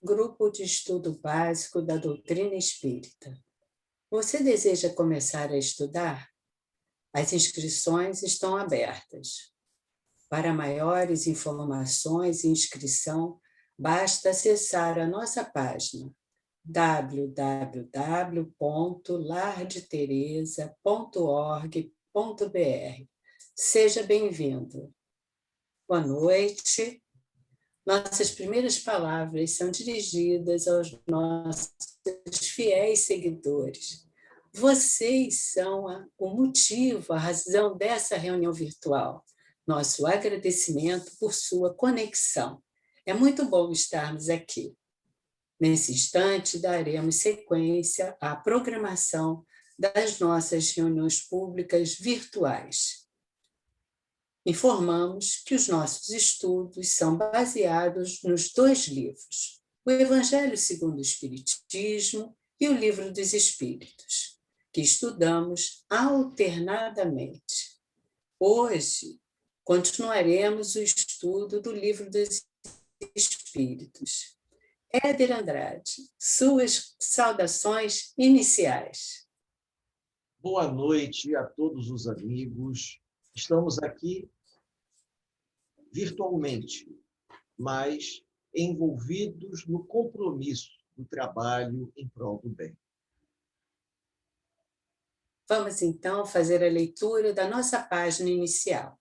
Grupo de Estudo Básico da Doutrina Espírita. Você deseja começar a estudar? As inscrições estão abertas. Para maiores informações e inscrição, basta acessar a nossa página www.lardeteresa.org.br. Seja bem-vindo. Boa noite. Nossas primeiras palavras são dirigidas aos nossos fiéis seguidores. Vocês são o motivo, a razão dessa reunião virtual. Nosso agradecimento por sua conexão. É muito bom estarmos aqui. Nesse instante, daremos sequência à programação das nossas reuniões públicas virtuais. Informamos que os nossos estudos são baseados nos dois livros, o Evangelho segundo o Espiritismo e o Livro dos Espíritos, que estudamos alternadamente. Hoje, continuaremos o estudo do Livro dos Espíritos. Éder Andrade, suas saudações iniciais. Boa noite a todos os amigos. Estamos aqui virtualmente, mas envolvidos no compromisso do trabalho em prol do bem. Vamos, então, fazer a leitura da nossa página inicial.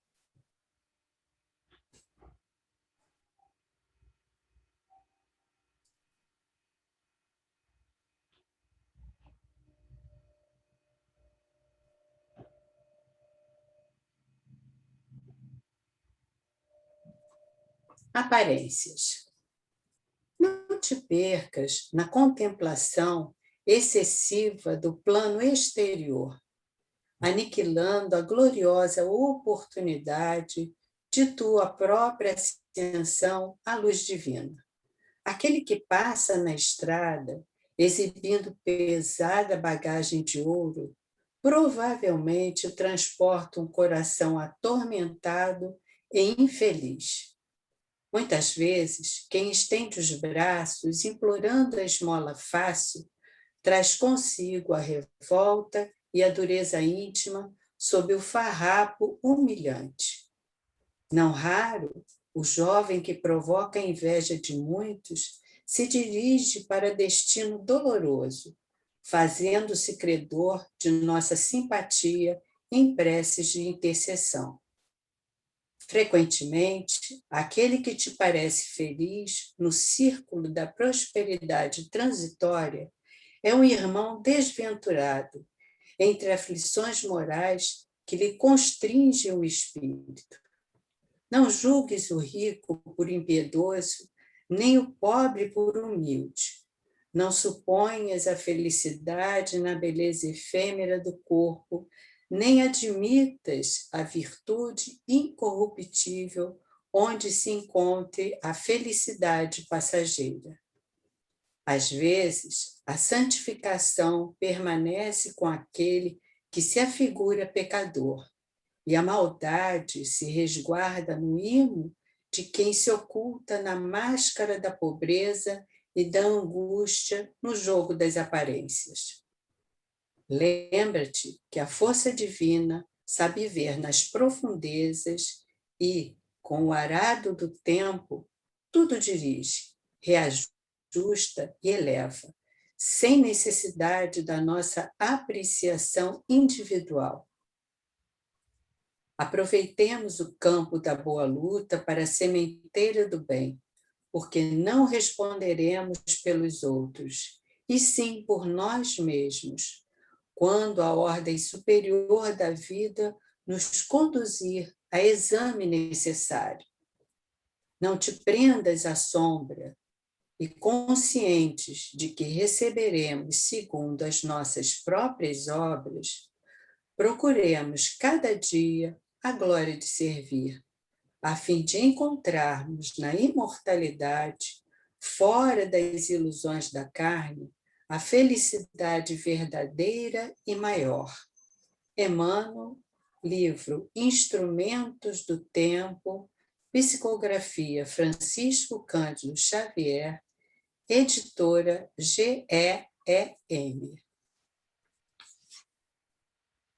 Aparências. Não te percas na contemplação excessiva do plano exterior, aniquilando a gloriosa oportunidade de tua própria ascensão à luz divina. Aquele que passa na estrada, exibindo pesada bagagem de ouro, provavelmente transporta um coração atormentado e infeliz. Muitas vezes, quem estende os braços, implorando a esmola fácil, traz consigo a revolta e a dureza íntima sob o farrapo humilhante. Não raro, o jovem que provoca a inveja de muitos se dirige para destino doloroso, fazendo-se credor de nossa simpatia em preces de intercessão. Frequentemente, aquele que te parece feliz no círculo da prosperidade transitória é um irmão desventurado entre aflições morais que lhe constringem o espírito. Não julgues o rico por impiedoso, nem o pobre por humilde. Não suponhas a felicidade na beleza efêmera do corpo, nem admitas a virtude incorruptível onde se encontre a felicidade passageira. Às vezes, a santificação permanece com aquele que se afigura pecador, e a maldade se resguarda no imo de quem se oculta na máscara da pobreza e da angústia no jogo das aparências. Lembra-te que a força divina sabe ver nas profundezas e, com o arado do tempo, tudo dirige, reajusta e eleva, sem necessidade da nossa apreciação individual. Aproveitemos o campo da boa luta para a sementeira do bem, porque não responderemos pelos outros, e sim por nós mesmos, quando a ordem superior da vida nos conduzir a exame necessário. Não te prendas à sombra e, conscientes de que receberemos segundo as nossas próprias obras, procuremos cada dia a glória de servir, a fim de encontrarmos na imortalidade, fora das ilusões da carne, a felicidade verdadeira e maior. Emmanuel, livro Instrumentos do Tempo, psicografia Francisco Cândido Xavier, editora GEEM.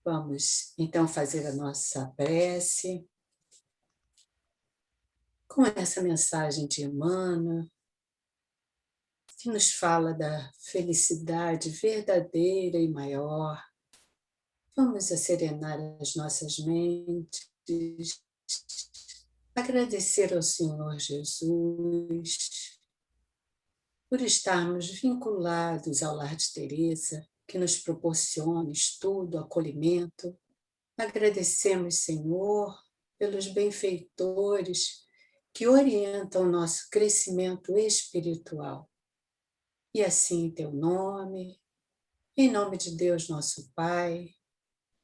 Vamos, então, fazer a nossa prece com essa mensagem de Emmanuel, que nos fala da felicidade verdadeira e maior. Vamos serenar as nossas mentes, agradecer ao Senhor Jesus por estarmos vinculados ao Lar de Teresa, que nos proporciona estudo, acolhimento. Agradecemos, Senhor, pelos benfeitores que orientam o nosso crescimento espiritual. E assim, em teu nome, em nome de Deus, nosso Pai,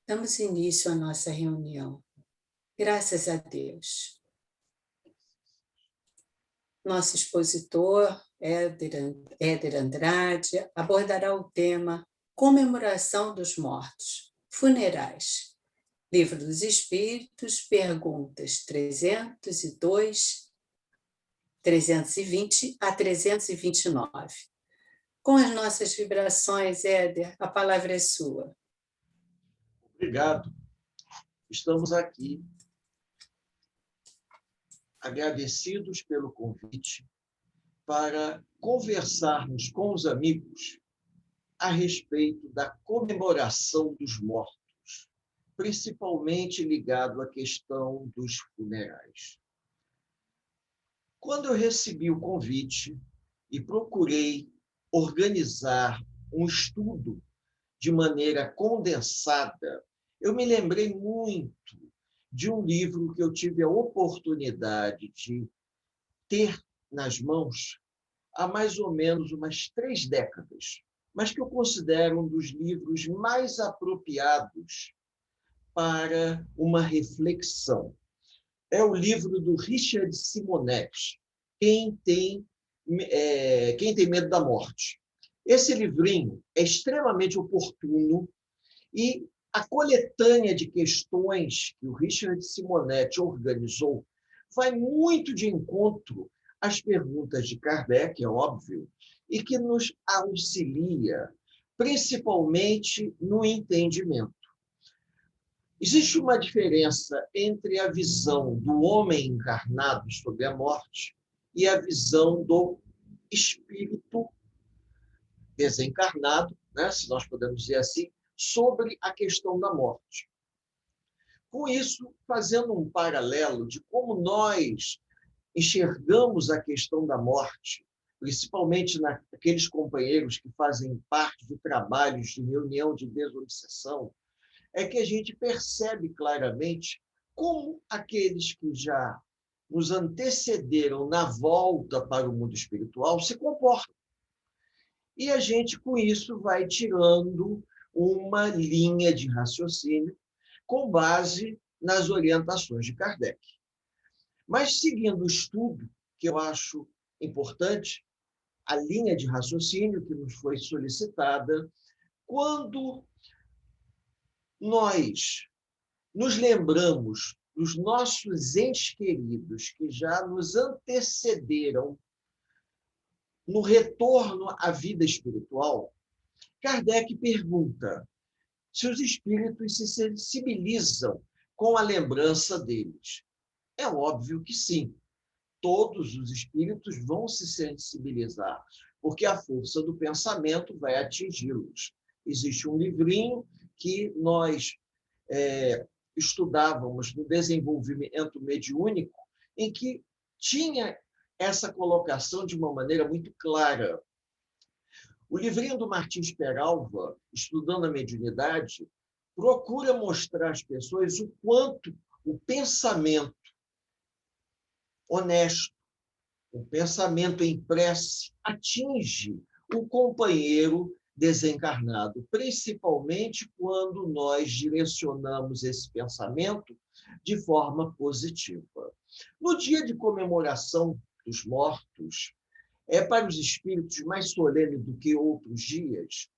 damos início à nossa reunião. Graças a Deus. Nosso expositor, Éder Andrade, abordará o tema Comemoração dos Mortos, Funerais. Livro dos Espíritos, perguntas 320 a 329. Com as nossas vibrações, Éder, a palavra é sua. Obrigado. Estamos aqui agradecidos pelo convite para conversarmos com os amigos a respeito da comemoração dos mortos, principalmente ligado à questão dos funerais. Quando eu recebi o convite e procurei organizar um estudo de maneira condensada, eu me lembrei muito de um livro que eu tive a oportunidade de ter nas mãos há mais ou menos umas 3 décadas, mas que eu considero um dos livros mais apropriados para uma reflexão. É o livro do Richard Simonetti, Quem tem Medo da Morte. Esse livrinho é extremamente oportuno e a coletânea de questões que o Richard Simonetti organizou vai muito de encontro às perguntas de Kardec, é óbvio, e que nos auxilia, principalmente no entendimento. Existe uma diferença entre a visão do homem encarnado sobre a morte e a visão do espírito desencarnado, né, se nós podemos dizer assim, sobre a questão da morte. Com isso, fazendo um paralelo de como nós enxergamos a questão da morte, principalmente naqueles companheiros que fazem parte de trabalhos de reunião de desobsessão, é que a gente percebe claramente como aqueles que já nos antecederam na volta para o mundo espiritual se comportam. E a gente, com isso, vai tirando uma linha de raciocínio com base nas orientações de Kardec. Mas, seguindo o estudo, que eu acho importante, a linha de raciocínio que nos foi solicitada, quando nós nos lembramos dos nossos entes queridos que já nos antecederam no retorno à vida espiritual, Kardec pergunta se os espíritos se sensibilizam com a lembrança deles. É óbvio que sim. Todos os espíritos vão se sensibilizar, porque a força do pensamento vai atingi-los. Existe um livrinho que nós estudávamos no desenvolvimento mediúnico, em que tinha essa colocação de uma maneira muito clara. O livrinho do Martins Peralva, Estudando a Mediunidade, procura mostrar às pessoas o quanto o pensamento honesto, o pensamento em prece, atinge o companheiro desencarnado, principalmente quando nós direcionamos esse pensamento de forma positiva. No dia de comemoração dos mortos, para os espíritos mais solene do que outros dias?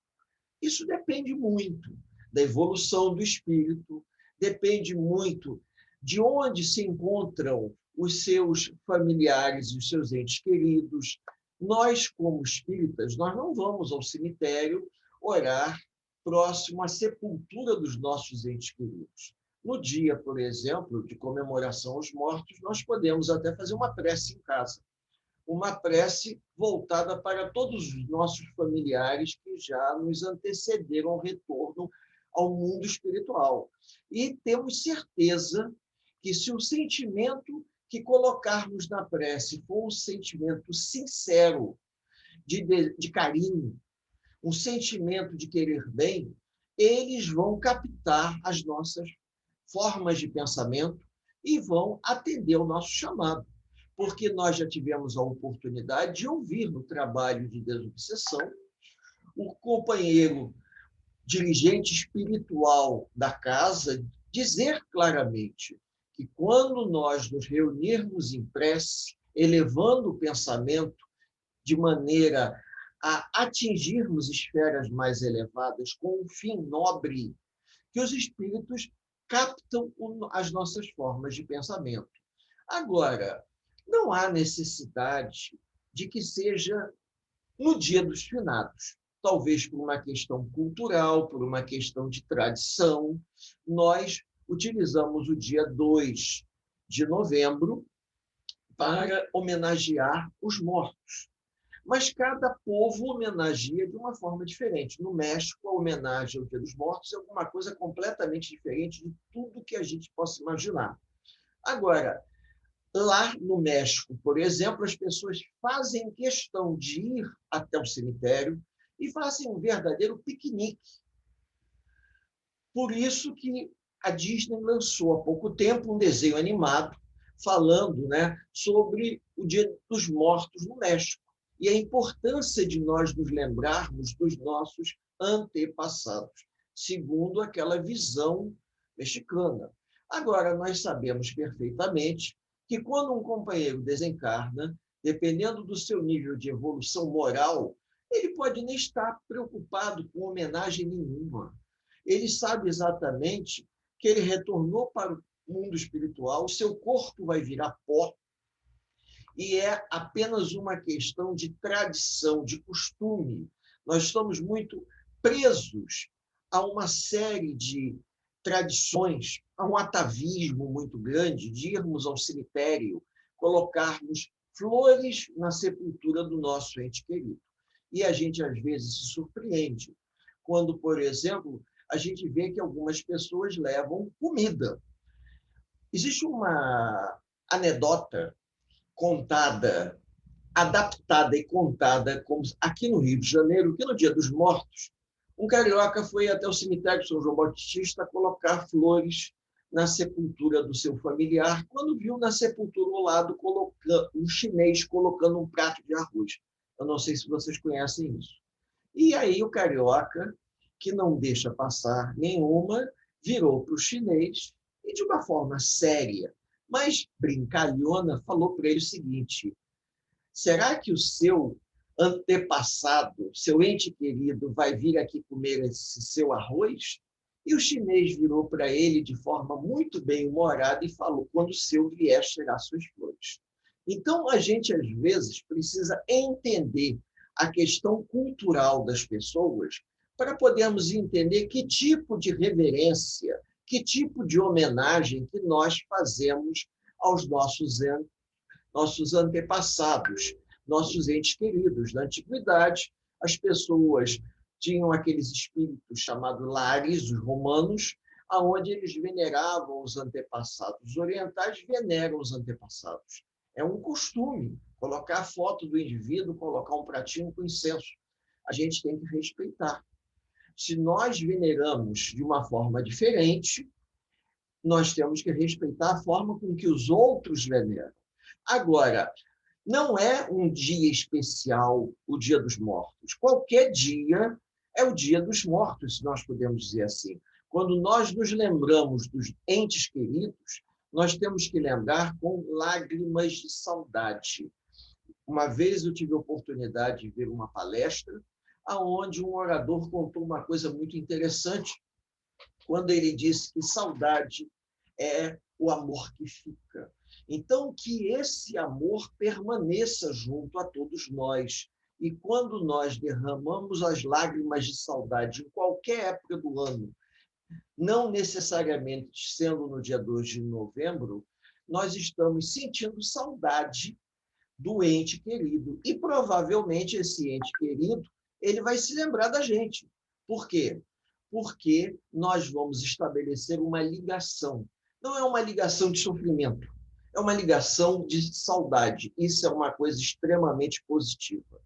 Isso depende muito da evolução do espírito, depende muito de onde se encontram os seus familiares e os seus entes queridos, Nós, como espíritas, nós não vamos ao cemitério orar próximo à sepultura dos nossos entes queridos. No dia, por exemplo, de comemoração aos mortos, nós podemos até fazer uma prece em casa, uma prece voltada para todos os nossos familiares que já nos antecederam ao retorno ao mundo espiritual. E temos certeza que, se o sentimento que colocarmos na prece for um sentimento sincero, de carinho, um sentimento de querer bem, eles vão captar as nossas formas de pensamento e vão atender ao nosso chamado. Porque nós já tivemos a oportunidade de ouvir no trabalho de desobsessão o companheiro dirigente espiritual da casa dizer claramente que, quando nós nos reunirmos em prece, elevando o pensamento de maneira a atingirmos esferas mais elevadas com um fim nobre, que os espíritos captam as nossas formas de pensamento. Agora, não há necessidade de que seja no Dia dos Finados. Talvez por uma questão cultural, por uma questão de tradição, nós utilizamos o dia 2 de novembro para homenagear os mortos. Mas cada povo homenageia de uma forma diferente. No México, a homenagem ao Dia dos Mortos é alguma coisa completamente diferente de tudo que a gente possa imaginar. Agora, lá no México, por exemplo, as pessoas fazem questão de ir até o cemitério e fazem um verdadeiro piquenique. Por isso que a Disney lançou há pouco tempo um desenho animado falando, sobre o Dia dos Mortos no México e a importância de nós nos lembrarmos dos nossos antepassados, segundo aquela visão mexicana. Agora, nós sabemos perfeitamente que, quando um companheiro desencarna, dependendo do seu nível de evolução moral, ele pode nem estar preocupado com homenagem nenhuma. Ele sabe exatamente que ele retornou para o mundo espiritual, o seu corpo vai virar pó, e é apenas uma questão de tradição, de costume. Nós estamos muito presos a uma série de tradições, a um atavismo muito grande de irmos ao cemitério, colocarmos flores na sepultura do nosso ente querido. E a gente, às vezes, se surpreende quando, por exemplo, a gente vê que algumas pessoas levam comida. Existe uma anedota contada, adaptada e contada, como aqui no Rio de Janeiro, que no Dia dos Mortos, um carioca foi até o cemitério de São João Batista colocar flores na sepultura do seu familiar, quando viu na sepultura ao lado um chinês colocando um prato de arroz. Eu não sei se vocês conhecem isso. E aí o carioca, que não deixa passar nenhuma, virou para o chinês e, de uma forma séria, mas brincalhona, falou para ele o seguinte: será que o seu antepassado, seu ente querido, vai vir aqui comer esse seu arroz? E o chinês virou para ele de forma muito bem-humorada e falou: quando o seu vier cheirar suas flores. Então, a gente, às vezes, precisa entender a questão cultural das pessoas para podermos entender que tipo de reverência, que tipo de homenagem que nós fazemos aos nossos antepassados, nossos entes queridos. Na antiguidade, as pessoas tinham aqueles espíritos chamados lares, os romanos, aonde eles veneravam os antepassados. Os orientais veneram os antepassados. É um costume colocar a foto do indivíduo, colocar um pratinho com incenso. A gente tem que respeitar. Se nós veneramos de uma forma diferente, nós temos que respeitar a forma com que os outros veneram. Agora, não é um dia especial o Dia dos Mortos. Qualquer dia é o Dia dos Mortos, se nós podemos dizer assim. Quando nós nos lembramos dos entes queridos, nós temos que lembrar com lágrimas de saudade. Uma vez eu tive a oportunidade de ver uma palestra onde um orador contou uma coisa muito interessante, quando ele disse que saudade é o amor que fica. Então, que esse amor permaneça junto a todos nós. E quando nós derramamos as lágrimas de saudade em qualquer época do ano, não necessariamente sendo no dia 2 de novembro, nós estamos sentindo saudade do ente querido. E provavelmente esse ente querido, ele vai se lembrar da gente. Por quê? Porque nós vamos estabelecer uma ligação. Não é uma ligação de sofrimento, é uma ligação de saudade. Isso é uma coisa extremamente positiva.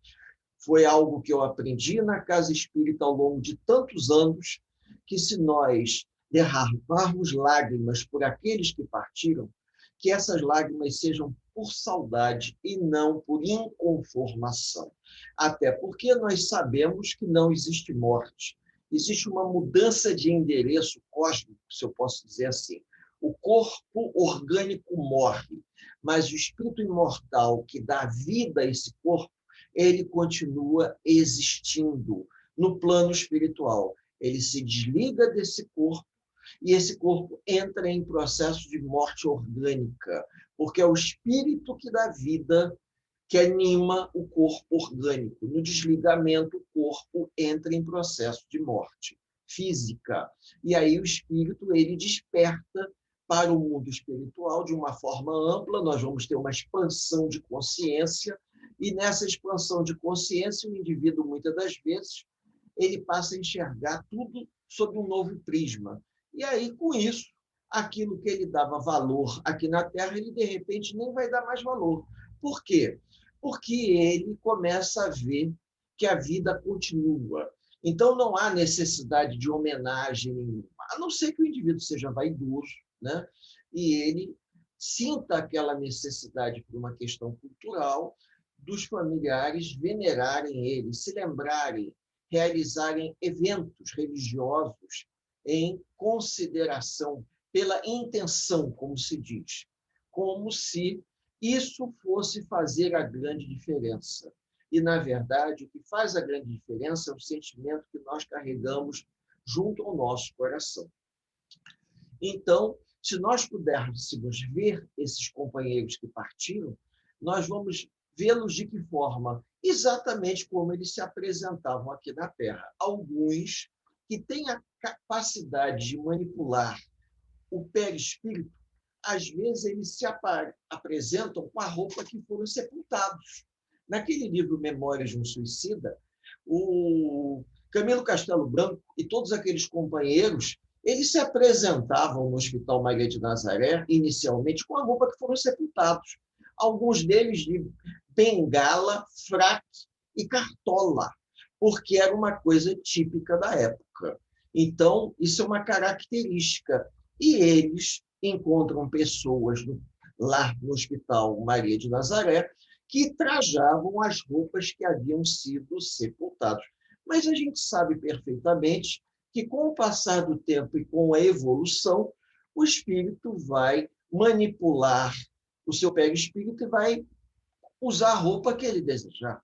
Foi algo que eu aprendi na casa espírita ao longo de tantos anos, que se nós derramarmos lágrimas por aqueles que partiram, que essas lágrimas sejam por saudade e não por inconformação. Até porque nós sabemos que não existe morte. Existe uma mudança de endereço cósmico, se eu posso dizer assim. O corpo orgânico morre, mas o espírito imortal que dá vida a esse corpo, ele continua existindo no plano espiritual. Ele se desliga desse corpo e esse corpo entra em processo de morte orgânica, porque é o espírito que dá vida, que anima o corpo orgânico. No desligamento, o corpo entra em processo de morte física. E aí o espírito ele desperta para o mundo espiritual de uma forma ampla, nós vamos ter uma expansão de consciência, e nessa expansão de consciência, o indivíduo, muitas das vezes, ele passa a enxergar tudo sob um novo prisma. E aí, com isso, aquilo que ele dava valor aqui na Terra, ele, de repente, nem vai dar mais valor. Por quê? Porque ele começa a ver que a vida continua. Então, não há necessidade de homenagem nenhuma, a não ser que o indivíduo seja vaidoso, né? E ele sinta aquela necessidade por uma questão cultural dos familiares venerarem ele, se lembrarem, realizarem eventos religiosos em consideração pela intenção, como se diz, como se isso fosse fazer a grande diferença. E, na verdade, o que faz a grande diferença é o sentimento que nós carregamos junto ao nosso coração. Então, se nós pudéssemos ver esses companheiros que partiram, nós vamos vê-los de que forma? Exatamente como eles se apresentavam aqui na Terra. Alguns que têm a capacidade de manipular o perispírito, às vezes eles se apresentam com a roupa que foram sepultados. Naquele livro Memórias de um Suicida, o Camilo Castelo Branco e todos aqueles companheiros, eles se apresentavam no Hospital Maria de Nazaré, inicialmente, com a roupa que foram sepultados. Alguns deles de bengala, fraque e cartola, porque era uma coisa típica da época. Então, isso é uma característica. E eles encontram pessoas lá no Hospital Maria de Nazaré que trajavam as roupas que haviam sido sepultadas. Mas a gente sabe perfeitamente que, com o passar do tempo e com a evolução, o espírito vai manipular o seu perispírito e vai usar a roupa que ele desejar.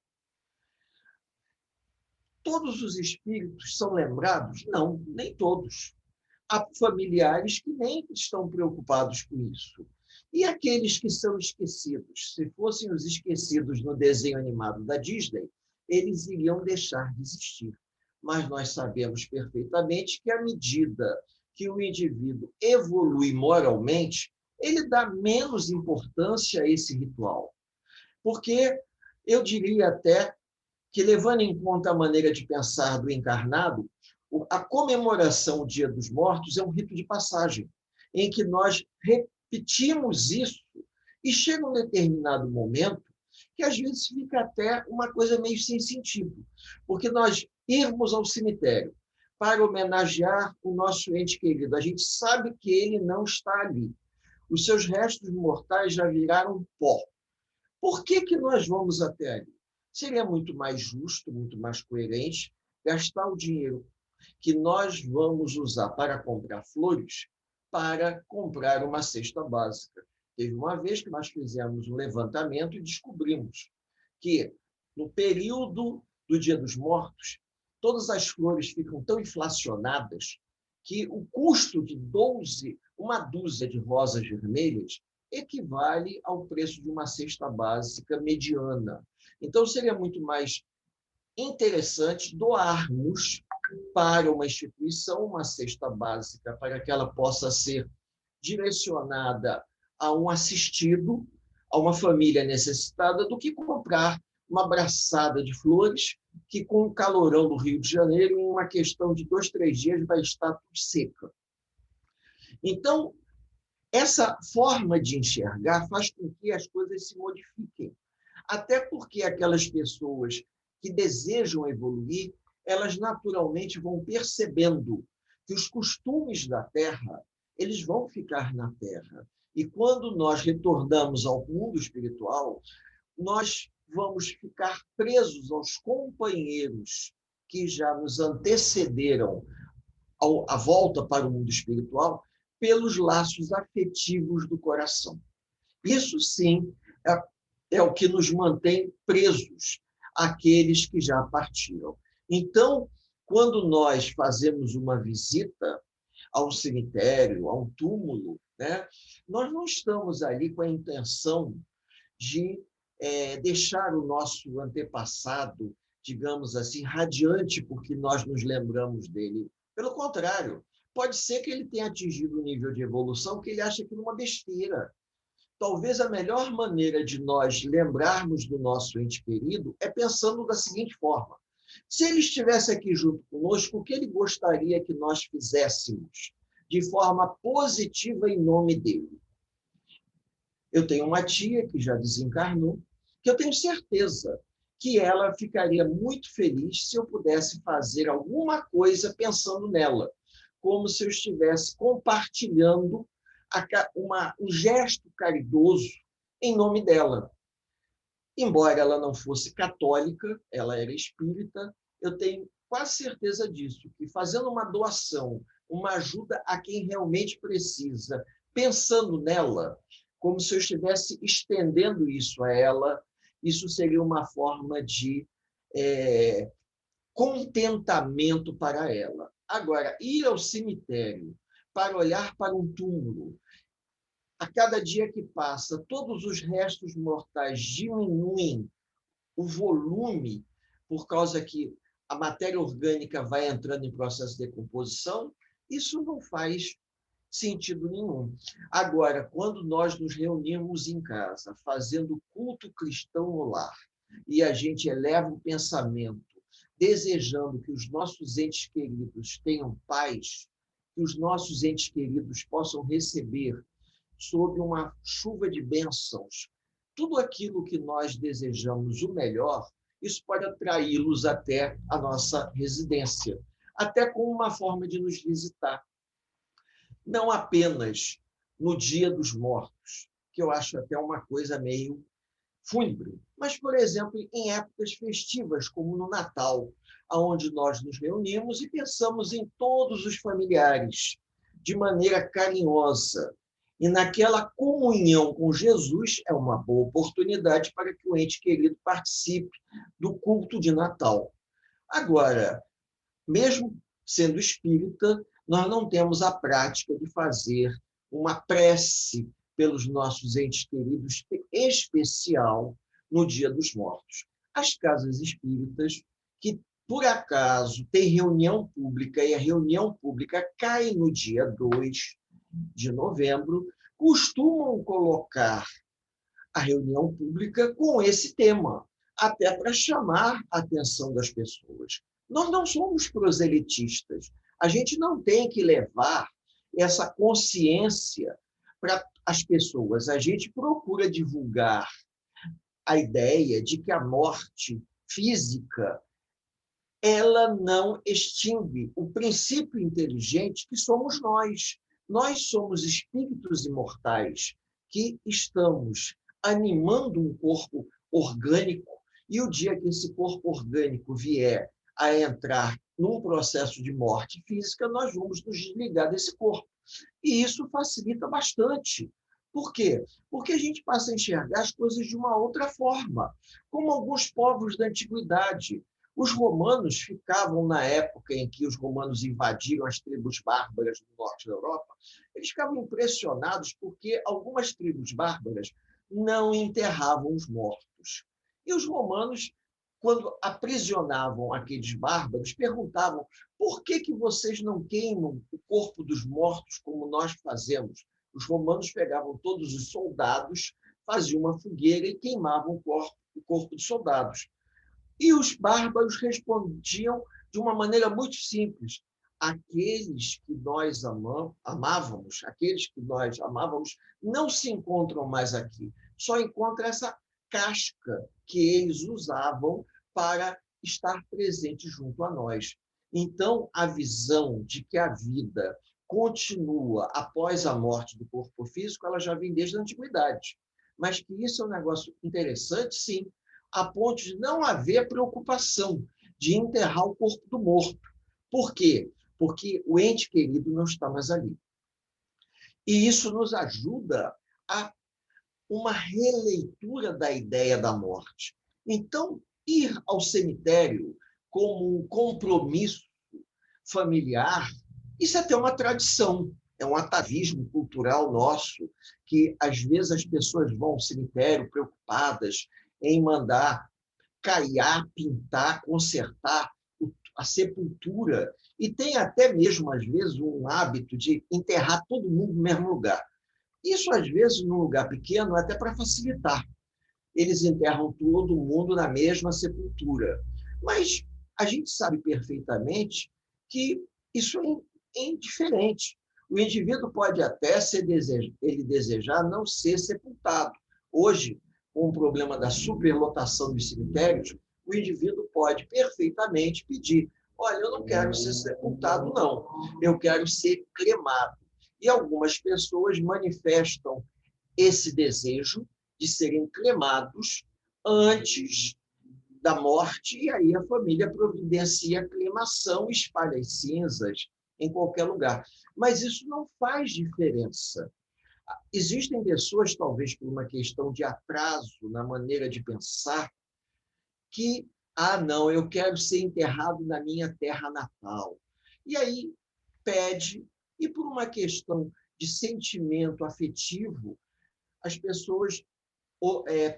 Todos os espíritos são lembrados? Não, nem todos. Há familiares que nem estão preocupados com isso. E aqueles que são esquecidos? Se fossem os esquecidos no desenho animado da Disney, eles iriam deixar de existir. Mas nós sabemos perfeitamente que, à medida que o indivíduo evolui moralmente, ele dá menos importância a esse ritual. Porque eu diria até que, levando em conta a maneira de pensar do encarnado, a comemoração do Dia dos Mortos é um rito de passagem, em que nós repetimos isso e chega um determinado momento que às vezes fica até uma coisa meio sem sentido, porque nós irmos ao cemitério para homenagear o nosso ente querido, a gente sabe que ele não está ali. Os seus restos mortais já viraram pó. Por que nós vamos até ali? Seria muito mais justo, muito mais coerente gastar o dinheiro que nós vamos usar para comprar flores para comprar uma cesta básica. Teve uma vez que nós fizemos um levantamento e descobrimos que, no período do Dia dos Mortos, todas as flores ficam tão inflacionadas que o custo de uma dúzia de rosas vermelhas, equivale ao preço de uma cesta básica mediana. Então, seria muito mais interessante doarmos para uma instituição uma cesta básica, para que ela possa ser direcionada a um assistido, a uma família necessitada, do que comprar uma abraçada de flores que, com o calorão do Rio de Janeiro, em uma questão de 2, 3 dias, vai estar tudo seca. Então, essa forma de enxergar faz com que as coisas se modifiquem. Até porque aquelas pessoas que desejam evoluir, elas naturalmente vão percebendo que os costumes da Terra, eles vão ficar na Terra. E quando nós retornamos ao mundo espiritual, nós vamos ficar presos aos companheiros que já nos antecederam à volta para o mundo espiritual pelos laços afetivos do coração. Isso, sim, é o que nos mantém presos àqueles que já partiram. Então, quando nós fazemos uma visita ao cemitério, a um túmulo, né, nós não estamos ali com a intenção de deixar o nosso antepassado, digamos assim, radiante porque nós nos lembramos dele. Pelo contrário, pode ser que ele tenha atingido um nível de evolução que ele acha aquilo uma besteira. Talvez a melhor maneira de nós lembrarmos do nosso ente querido é pensando da seguinte forma: se ele estivesse aqui junto conosco, o que ele gostaria que nós fizéssemos de forma positiva em nome dele? Eu tenho uma tia que já desencarnou, que eu tenho certeza que ela ficaria muito feliz se eu pudesse fazer alguma coisa pensando nela, como se eu estivesse compartilhando um gesto caridoso em nome dela. Embora ela não fosse católica, ela era espírita, eu tenho quase certeza disso, que fazendo uma doação, uma ajuda a quem realmente precisa, pensando nela, como se eu estivesse estendendo isso a ela, isso seria uma forma de contentamento para ela. Agora, ir ao cemitério para olhar para um túmulo, a cada dia que passa, todos os restos mortais diminuem o volume por causa que a matéria orgânica vai entrando em processo de decomposição, isso não faz sentido nenhum. Agora, quando nós nos reunimos em casa, fazendo culto cristão no lar, e a gente eleva o pensamento, desejando que os nossos entes queridos tenham paz, que os nossos entes queridos possam receber, sob uma chuva de bênçãos, tudo aquilo que nós desejamos o melhor, isso pode atraí-los até a nossa residência, até como uma forma de nos visitar. Não apenas no Dia dos Mortos, que eu acho até uma coisa meio fúnebre, mas, por exemplo, em épocas festivas, como no Natal, onde nós nos reunimos e pensamos em todos os familiares de maneira carinhosa. E naquela comunhão com Jesus é uma boa oportunidade para que o ente querido participe do culto de Natal. Agora, mesmo sendo espírita, nós não temos a prática de fazer uma prece pelos nossos entes queridos, especial no Dia dos Mortos. As casas espíritas, que por acaso têm reunião pública, e a reunião pública cai no dia 2 de novembro, costumam colocar a reunião pública com esse tema, até para chamar a atenção das pessoas. Nós não somos proselitistas. A gente não tem que levar essa consciência para as pessoas. A gente procura divulgar a ideia de que a morte física ela não extingue o princípio inteligente que somos nós. Nós somos espíritos imortais que estamos animando um corpo orgânico e o dia que esse corpo orgânico vier a entrar num processo de morte física, nós vamos nos desligar desse corpo. E isso facilita bastante. Por quê? Porque a gente passa a enxergar as coisas de uma outra forma, como alguns povos da antiguidade. Os romanos ficavam, na época em que os romanos invadiram as tribos bárbaras do norte da Europa, eles ficavam impressionados porque algumas tribos bárbaras não enterravam os mortos. E os romanos, quando aprisionavam aqueles bárbaros, perguntavam: por que vocês não queimam o corpo dos mortos como nós fazemos? Os romanos pegavam todos os soldados, faziam uma fogueira e queimavam o corpo dos soldados. E os bárbaros respondiam de uma maneira muito simples: aqueles que nós amávamos, aqueles que nós amávamos, não se encontram mais aqui. Só encontra essa casca que eles usavam para estar presente junto a nós. Então, a visão de que a vida continua após a morte do corpo físico, ela já vem desde a antiguidade. Mas que isso é um negócio interessante, sim, a ponto de não haver preocupação de enterrar o corpo do morto. Por quê? Porque o ente querido não está mais ali. E isso nos ajuda a uma releitura da ideia da morte. Então, ir ao cemitério como um compromisso familiar, isso é até uma tradição, é um atavismo cultural nosso, que às vezes as pessoas vão ao cemitério preocupadas em mandar caiar, pintar, consertar a sepultura, e tem até mesmo, às vezes, um hábito de enterrar todo mundo no mesmo lugar. Isso, às vezes, num lugar pequeno, até para facilitar. Eles enterram todo mundo na mesma sepultura. Mas a gente sabe perfeitamente que isso é indiferente. O indivíduo pode até ele desejar não ser sepultado. Hoje, com o problema da superlotação dos cemitérios, o indivíduo pode perfeitamente pedir: olha, eu não quero ser sepultado, não. Eu quero ser cremado. E algumas pessoas manifestam esse desejo de serem cremados antes da morte, e aí a família providencia a cremação e espalha as cinzas em qualquer lugar. Mas isso não faz diferença. Existem pessoas, talvez por uma questão de atraso na maneira de pensar, que, não, eu quero ser enterrado na minha terra natal. E aí pede, e por uma questão de sentimento afetivo, as pessoas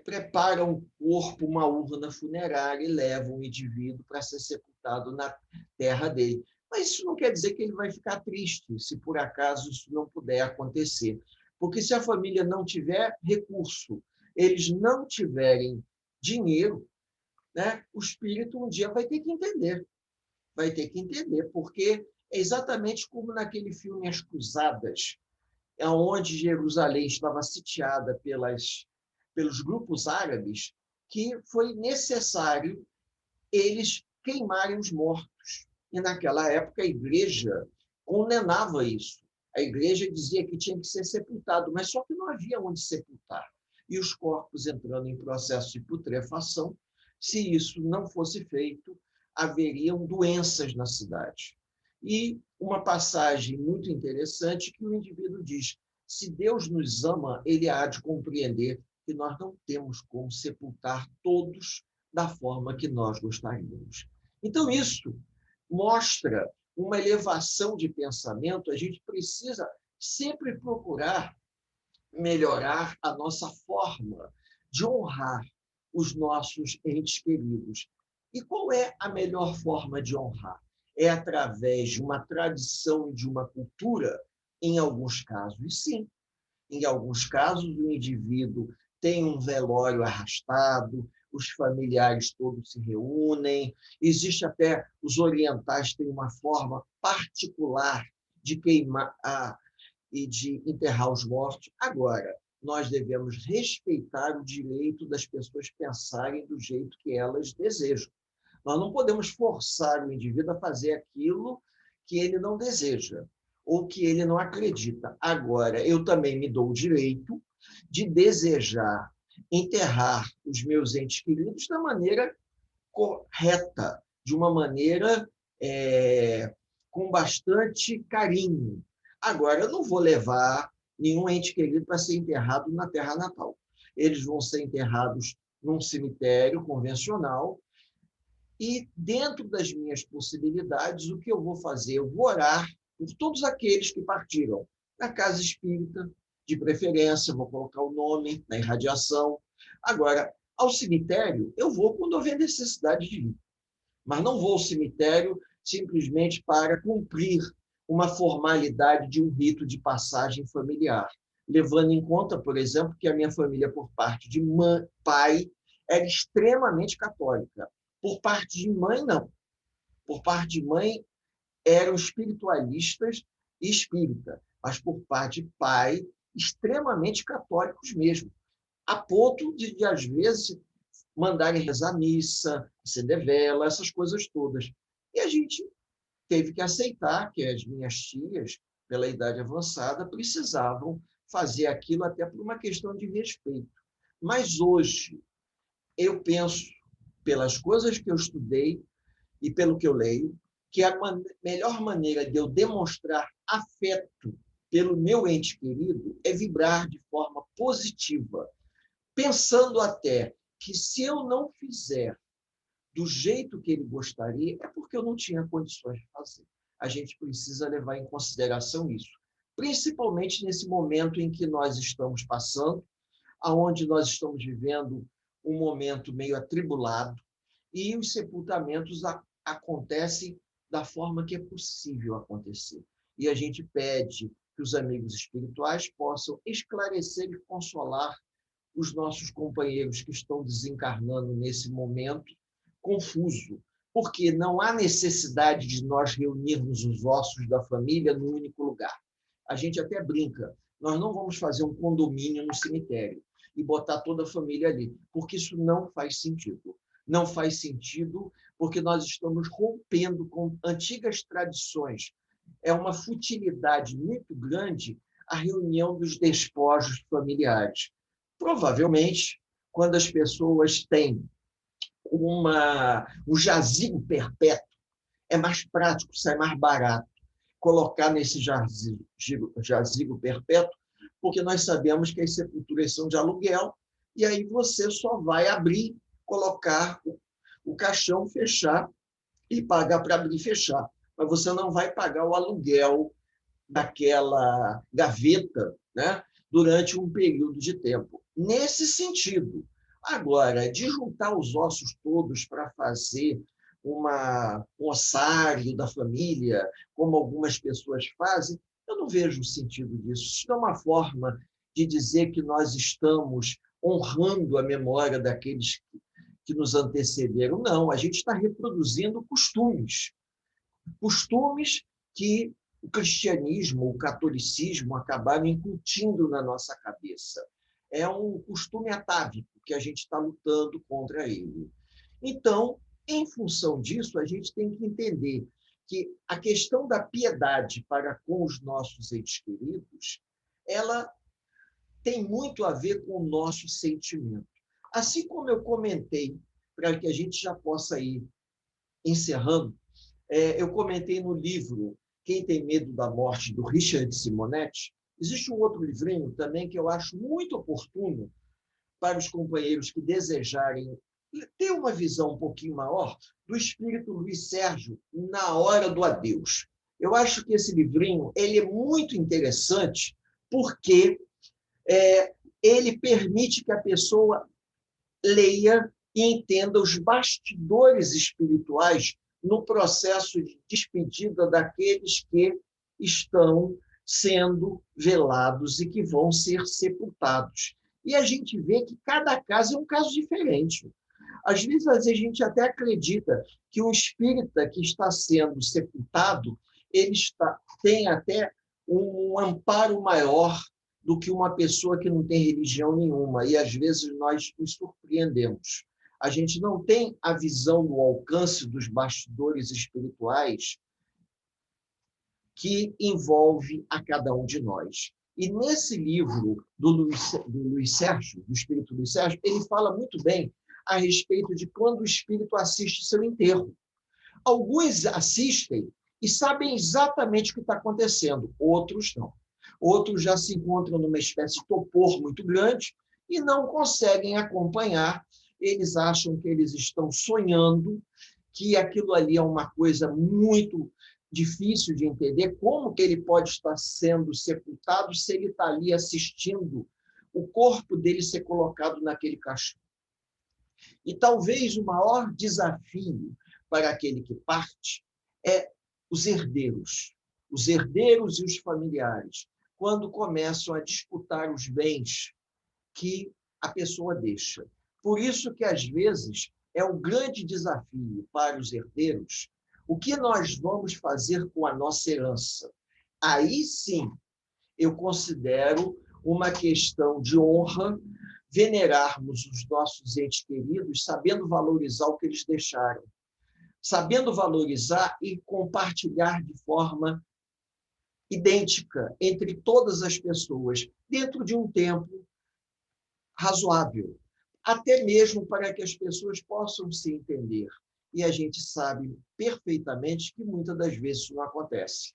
preparam o corpo, uma urna funerária, e levam o indivíduo para ser sepultado na terra dele. Mas isso não quer dizer que ele vai ficar triste, se por acaso isso não puder acontecer. Porque se a família não tiver recurso, eles não tiverem dinheiro, né, o espírito um dia vai ter que entender. Vai ter que entender, porque é exatamente como naquele filme As Cruzadas, onde Jerusalém estava sitiada pelos grupos árabes, que foi necessário eles queimarem os mortos. E, naquela época, a igreja condenava isso. A igreja dizia que tinha que ser sepultado, mas só que não havia onde sepultar. E os corpos entrando em processo de putrefação, se isso não fosse feito, haveriam doenças na cidade. E uma passagem muito interessante que o indivíduo diz: se Deus nos ama, ele há de compreender que nós não temos como sepultar todos da forma que nós gostaríamos. Então, isso mostra uma elevação de pensamento. A gente precisa sempre procurar melhorar a nossa forma de honrar os nossos entes queridos. E qual é a melhor forma de honrar? É através de uma tradição e de uma cultura? Em alguns casos, sim. Em alguns casos, o indivíduo tem um velório arrastado, os familiares todos se reúnem, existe até, os orientais têm uma forma particular de queimar e de enterrar os mortos. Agora, nós devemos respeitar o direito das pessoas pensarem do jeito que elas desejam. Nós não podemos forçar o indivíduo a fazer aquilo que ele não deseja ou que ele não acredita. Agora, eu também me dou o direito de desejar enterrar os meus entes queridos da maneira correta, de uma maneira com bastante carinho. Agora, eu não vou levar nenhum ente querido para ser enterrado na terra natal. Eles vão ser enterrados num cemitério convencional, E, dentro das minhas possibilidades, o que eu vou fazer? Eu vou orar por todos aqueles que partiram da casa espírita, de preferência, vou colocar o nome na irradiação. Agora, ao cemitério, eu vou quando houver necessidade de ir, mas não vou ao cemitério simplesmente para cumprir uma formalidade de um rito de passagem familiar, levando em conta, por exemplo, que a minha família, por parte de pai, era extremamente católica. Por parte de mãe, não. Por parte de mãe, eram espiritualistas e espírita, mas por parte de pai, extremamente católicos mesmo, a ponto de às vezes, mandarem rezar missa, acender vela, essas coisas todas. E a gente teve que aceitar que as minhas tias, pela idade avançada, precisavam fazer aquilo até por uma questão de respeito. Mas hoje, eu penso, pelas coisas que eu estudei e pelo que eu leio, que a melhor maneira de eu demonstrar afeto pelo meu ente querido é vibrar de forma positiva, pensando até que se eu não fizer do jeito que ele gostaria, é porque eu não tinha condições de fazer. A gente precisa levar em consideração isso, principalmente nesse momento em que nós estamos passando, aonde nós estamos vivendo um momento meio atribulado, e os sepultamentos acontecem da forma que é possível acontecer. E a gente pede que os amigos espirituais possam esclarecer e consolar os nossos companheiros que estão desencarnando nesse momento confuso, porque não há necessidade de nós reunirmos os ossos da família num único lugar. A gente até brinca, nós não vamos fazer um condomínio no cemitério e botar toda a família ali, porque isso não faz sentido. Não faz sentido porque nós estamos rompendo com antigas tradições. É uma futilidade muito grande a reunião dos despojos familiares. Provavelmente, quando as pessoas têm um jazigo perpétuo, é mais prático, sai mais barato colocar nesse jazigo perpétuo, porque nós sabemos que as sepulturas são de aluguel, e aí você só vai abrir, colocar o caixão, fechar e pagar para abrir e fechar. Mas você não vai pagar o aluguel daquela gaveta, né, durante um período de tempo. Nesse sentido. Agora, de juntar os ossos todos para fazer um ossário da família, como algumas pessoas fazem, eu não vejo o sentido disso. Isso é uma forma de dizer que nós estamos honrando a memória daqueles que nos antecederam. Não, a gente está reproduzindo costumes que o cristianismo, o catolicismo acabaram incutindo na nossa cabeça. É um costume atávico que a gente está lutando contra ele. Então, em função disso, a gente tem que entender que a questão da piedade para com os nossos entes queridos, ela tem muito a ver com o nosso sentimento. Assim como eu comentei, para que a gente já possa ir encerrando, eu comentei no livro Quem Tem Medo da Morte, do Richard Simonetti. Existe um outro livrinho também que eu acho muito oportuno para os companheiros que desejarem ter uma visão um pouquinho maior do espírito Luiz Sérgio na hora do adeus. Eu acho que esse livrinho ele é muito interessante porque ele permite que a pessoa leia e entenda os bastidores espirituais no processo de despedida daqueles que estão sendo velados e que vão ser sepultados. E a gente vê que cada caso é um caso diferente. Às vezes a gente até acredita que o espírita que está sendo sepultado tem até um amparo maior do que uma pessoa que não tem religião nenhuma. E às vezes nós nos surpreendemos. A gente não tem a visão do alcance dos bastidores espirituais que envolve a cada um de nós. E nesse livro do Luiz Sérgio, do espírito Luiz Sérgio, ele fala muito bem a respeito de quando o espírito assiste seu enterro. Alguns assistem e sabem exatamente o que está acontecendo, outros não. Outros já se encontram numa espécie de topor muito grande e não conseguem acompanhar. Eles acham que eles estão sonhando, que aquilo ali é uma coisa muito difícil de entender, como que ele pode estar sendo sepultado se ele está ali assistindo o corpo dele ser colocado naquele caixão. E talvez o maior desafio para aquele que parte é os herdeiros e os familiares, quando começam a disputar os bens que a pessoa deixa. Por isso que, às vezes, é um grande desafio para os herdeiros o que nós vamos fazer com a nossa herança. Aí sim, eu considero uma questão de honra venerarmos os nossos entes queridos, sabendo valorizar o que eles deixaram, sabendo valorizar e compartilhar de forma idêntica entre todas as pessoas, dentro de um tempo razoável, até mesmo para que as pessoas possam se entender. E a gente sabe perfeitamente que muitas das vezes isso não acontece.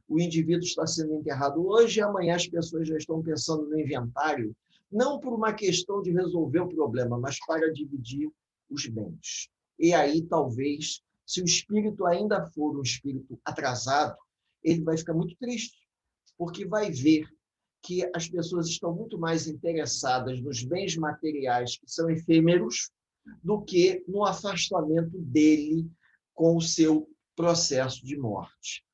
O indivíduo está sendo enterrado hoje e amanhã as pessoas já estão pensando no inventário, não por uma questão de resolver o problema, mas para dividir os bens. E aí, talvez, se o espírito ainda for um espírito atrasado, ele vai ficar muito triste, porque vai ver que as pessoas estão muito mais interessadas nos bens materiais, que são efêmeros, do que no afastamento dele com o seu processo de morte.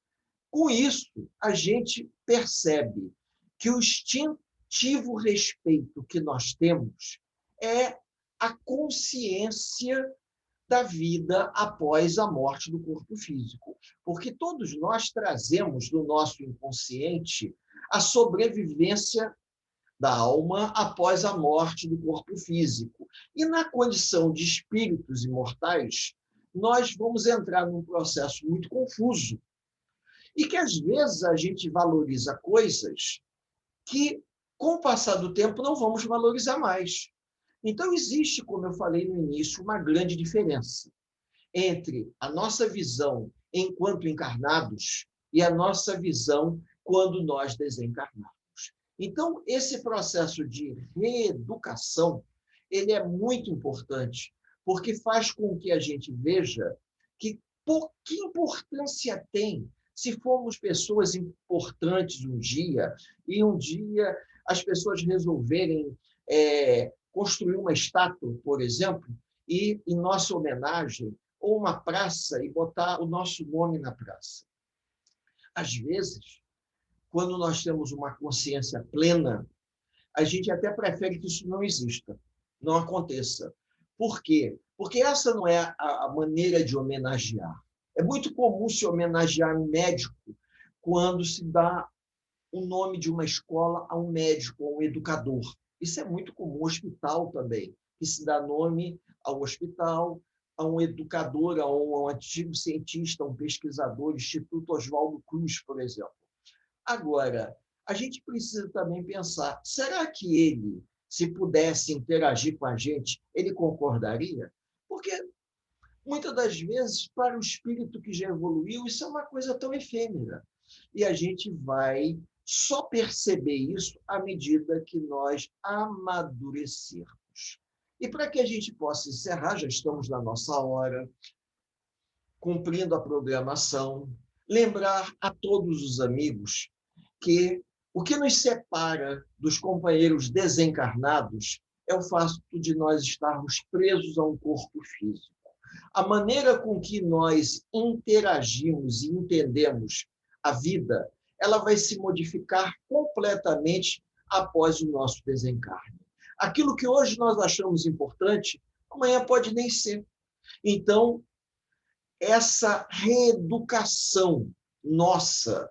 Com isso, a gente percebe que o instintivo respeito que nós temos é a consciência da vida após a morte do corpo físico. Porque todos nós trazemos no nosso inconsciente a sobrevivência da alma após a morte do corpo físico. E na condição de espíritos imortais, nós vamos entrar num processo muito confuso e que, às vezes, a gente valoriza coisas que, com o passar do tempo, não vamos valorizar mais. Então, existe, como eu falei no início, uma grande diferença entre a nossa visão enquanto encarnados e a nossa visão quando nós desencarnamos. Então, esse processo de reeducação, ele é muito importante, porque faz com que a gente veja que que importância tem se formos pessoas importantes um dia, e um dia as pessoas resolverem construir uma estátua, por exemplo, e em nossa homenagem, ou uma praça, e botar o nosso nome na praça. Às vezes, quando nós temos uma consciência plena, a gente até prefere que isso não exista, não aconteça. Por quê? Porque essa não é a maneira de homenagear. É muito comum se homenagear um médico quando se dá o nome de uma escola a um médico, a um educador. Isso é muito comum. Hospital também, que se dá nome ao hospital, a um educador, a um antigo cientista, a um pesquisador, Instituto Oswaldo Cruz, por exemplo. Agora, a gente precisa também pensar, será que ele, se pudesse interagir com a gente, ele concordaria? Porque, muitas das vezes, para o espírito que já evoluiu, isso é uma coisa tão efêmera. E a gente vai só perceber isso à medida que nós amadurecermos. E para que a gente possa encerrar, já estamos na nossa hora, cumprindo a programação, lembrar a todos os amigos que o que nos separa dos companheiros desencarnados é o fato de nós estarmos presos a um corpo físico. A maneira com que nós interagimos e entendemos a vida, ela vai se modificar completamente após o nosso desencarne. Aquilo que hoje nós achamos importante, amanhã pode nem ser. Então, essa reeducação nossa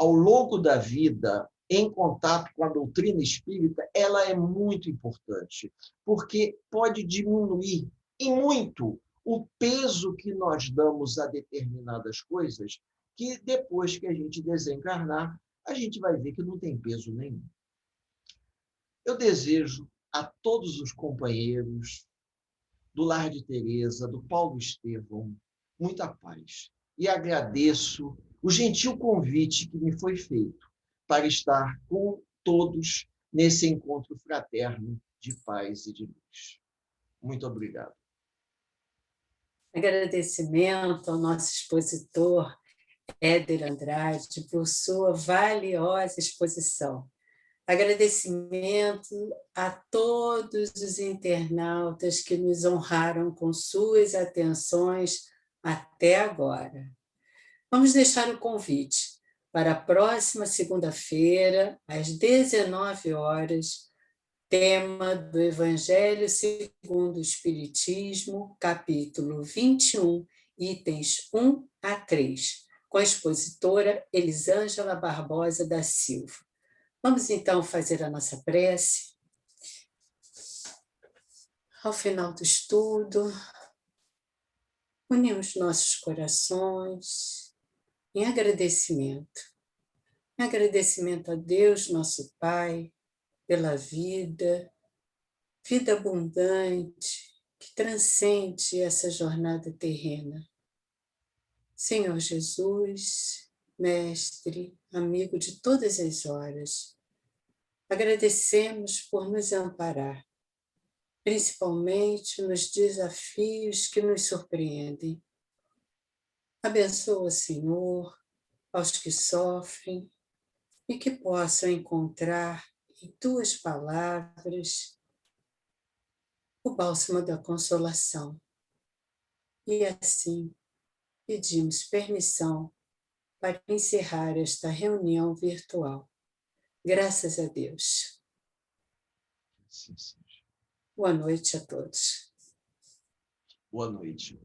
ao longo da vida, em contato com a doutrina espírita, ela é muito importante, porque pode diminuir e muito o peso que nós damos a determinadas coisas, que depois que a gente desencarnar, a gente vai ver que não tem peso nenhum. Eu desejo a todos os companheiros do Lar de Teresa, do Paulo Estevão, muita paz. E agradeço o gentil convite que me foi feito para estar com todos nesse encontro fraterno de paz e de luz. Muito obrigado. Agradecimento ao nosso expositor, Éder Andrade, por sua valiosa exposição. Agradecimento a todos os internautas que nos honraram com suas atenções até agora. Vamos deixar o convite para a próxima segunda-feira, às 19 horas, tema do Evangelho segundo o Espiritismo, capítulo 21, itens 1 a 3, com a expositora Elisângela Barbosa da Silva. Vamos então fazer a nossa prece. Ao final do estudo, unimos nossos corações em agradecimento. Em agradecimento a Deus, nosso Pai, pela vida abundante que transcende essa jornada terrena. Senhor Jesus, Mestre, amigo de todas as horas, agradecemos por nos amparar, principalmente nos desafios que nos surpreendem. Abençoa, Senhor, aos que sofrem e que possam encontrar em Tuas palavras o bálsamo da consolação. E assim, pedimos permissão para encerrar esta reunião virtual. Graças a Deus. Sim, sim. Boa noite a todos. Boa noite.